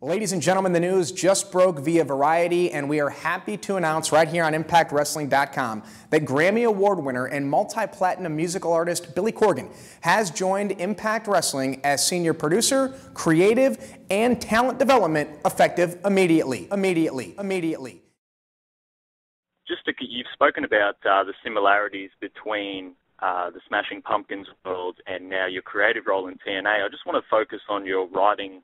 Ladies and gentlemen, the news just broke via Variety, and we are happy to announce right here on ImpactWrestling.com that Grammy Award winner and multi-platinum musical artist Billy Corgan has joined Impact Wrestling as senior producer, creative, and talent development effective immediately. You've spoken about the similarities between the Smashing Pumpkins world and now your creative role in TNA. I just want to focus on your writing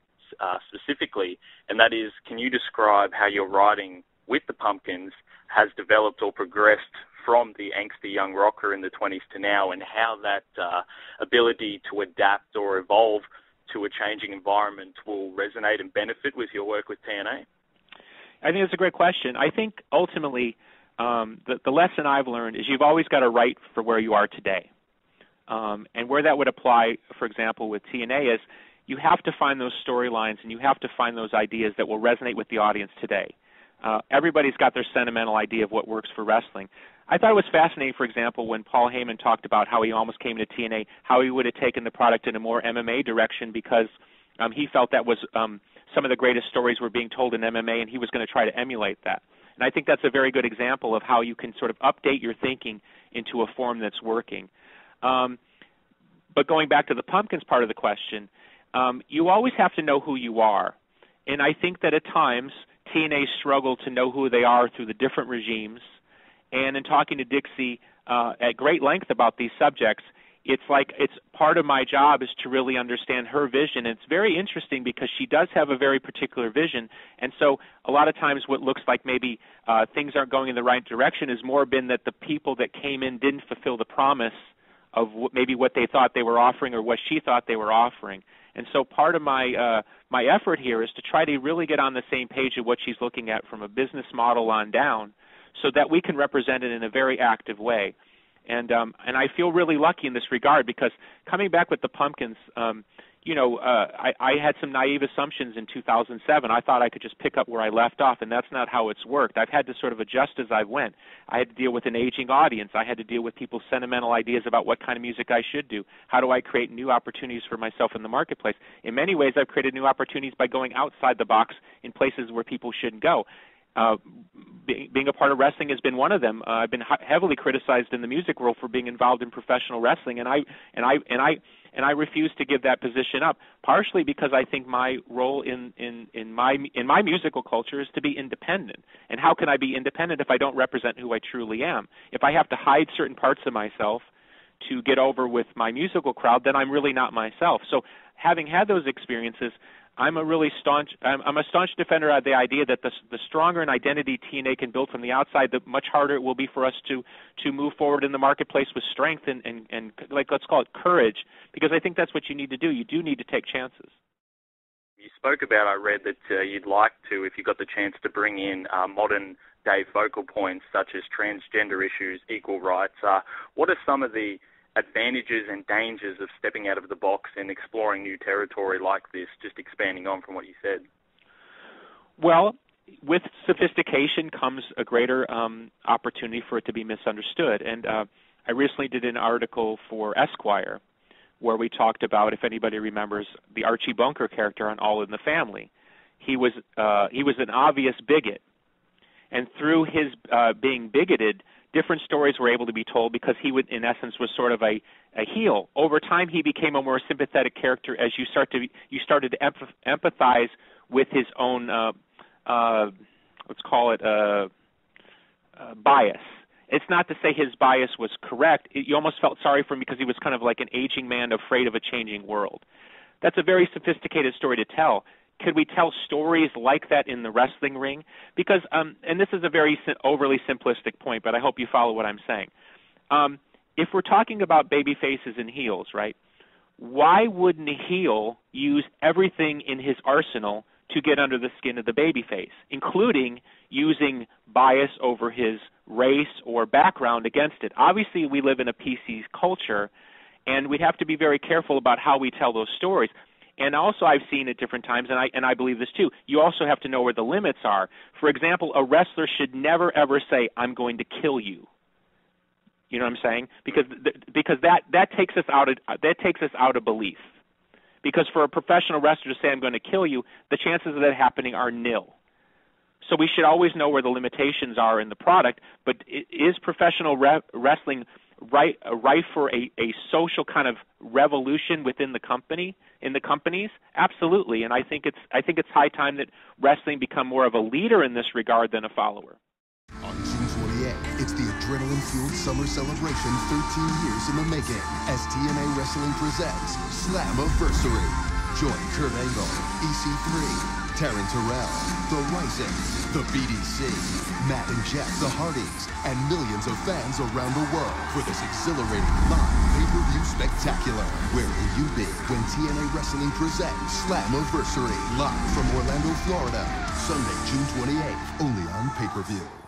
specifically, and that is, can you describe how your writing with the Pumpkins has developed or progressed from the angsty young rocker in the 20s to now, and how that ability to adapt or evolve to a changing environment will resonate and benefit with your work with TNA? I think it's a great question. I think ultimately the lesson I've learned is you've always got to write for where you are today. And where that would apply, for example, with TNA is you have to find those storylines and you have to find those ideas that will resonate with the audience today. Everybody's got their sentimental idea of what works for wrestling. I thought it was fascinating, for example, when Paul Heyman talked about how he almost came to TNA, how he would have taken the product in a more MMA direction because he felt that was some of the greatest stories were being told in MMA, and he was going to try to emulate that. And I think that's a very good example of how you can sort of update your thinking into a form that's working. But going back to the Pumpkins part of the question, you always have to know who you are. And I think that at times TNA struggle to know who they are through the different regimes. And in talking to Dixie at great length about these subjects, it's like it's part of my job is to really understand her vision. And it's very interesting because she does have a very particular vision. And so a lot of times what looks like maybe things aren't going in the right direction has more been that the people that came in didn't fulfill the promise of maybe what they thought they were offering or what she thought they were offering. And so part of my my effort here is to try to really get on the same page of what she's looking at from a business model on down so that we can represent it in a very active way. And I feel really lucky in this regard because coming back with the Pumpkins, I had some naive assumptions in 2007. I thought I could just pick up where I left off, and that's not how it's worked. I've had to sort of adjust as I went. I had to deal with an aging audience. I had to deal with people's sentimental ideas about what kind of music I should do. How do I create new opportunities for myself in the marketplace? In many ways, I've created new opportunities by going outside the box in places where people shouldn't go. Being a part of wrestling has been one of them. I've been heavily criticized in the music world for being involved in professional wrestling, and I refuse to give that position up. Partially because I think my role in my musical culture is to be independent. And how can I be independent if I don't represent who I truly am? If I have to hide certain parts of myself to get over with my musical crowd, then I'm really not myself. So having had those experiences, I'm a staunch defender of the idea that the stronger an identity TNA can build from the outside, the much harder it will be for us to move forward in the marketplace with strength and like, let's call it courage, because I think that's what you need to do. You do need to take chances. You spoke about, I read that you'd like to, if you got the chance, to bring in modern day focal points such as transgender issues, equal rights. What are some of the advantages and dangers of stepping out of the box and exploring new territory like this, just expanding on from what you said? Well, with sophistication comes a greater opportunity for it to be misunderstood. And I recently did an article for Esquire where we talked about, if anybody remembers, the Archie Bunker character on All in the Family. He was an obvious bigot. And through his being bigoted, different stories were able to be told because he would, in essence, was sort of a heel. Over time, he became a more sympathetic character as you started to empathize with his own, let's call it, bias. It's not to say his bias was correct. You almost felt sorry for him because he was kind of like an aging man afraid of a changing world. That's a very sophisticated story to tell. Could we tell stories like that in the wrestling ring? Because, and this is a very overly simplistic point, but I hope you follow what I'm saying. If we're talking about baby faces and heels, right, why wouldn't a heel use everything in his arsenal to get under the skin of the baby face, including using bias over his race or background against it? Obviously, we live in a PC culture, and we have to be very careful about how we tell those stories. And also I've seen at different times, and I believe this too, you also have to know where the limits are. For example, a wrestler should never, ever say, I'm going to kill you. You know what I'm saying? Because that takes us out of belief. Because for a professional wrestler to say, I'm going to kill you, the chances of that happening are nil. So we should always know where the limitations are in the product, but is professional wrestling ripe for a social kind of revolution within the company, in the companies? Absolutely, and I think it's high time that wrestling become more of a leader in this regard than a follower. On June 28th, it's the adrenaline-fueled summer celebration 13 years in the making as TNA Wrestling presents Slammiversary. Join Kurt Angle, EC3, Taryn Terrell, The Rising, The BDC, Matt and Jeff, The Hardys, and millions of fans around the world for this exhilarating live pay-per-view spectacular. Where will you be when TNA Wrestling presents Slammiversary live from Orlando, Florida, Sunday, June 28th, only on pay-per-view.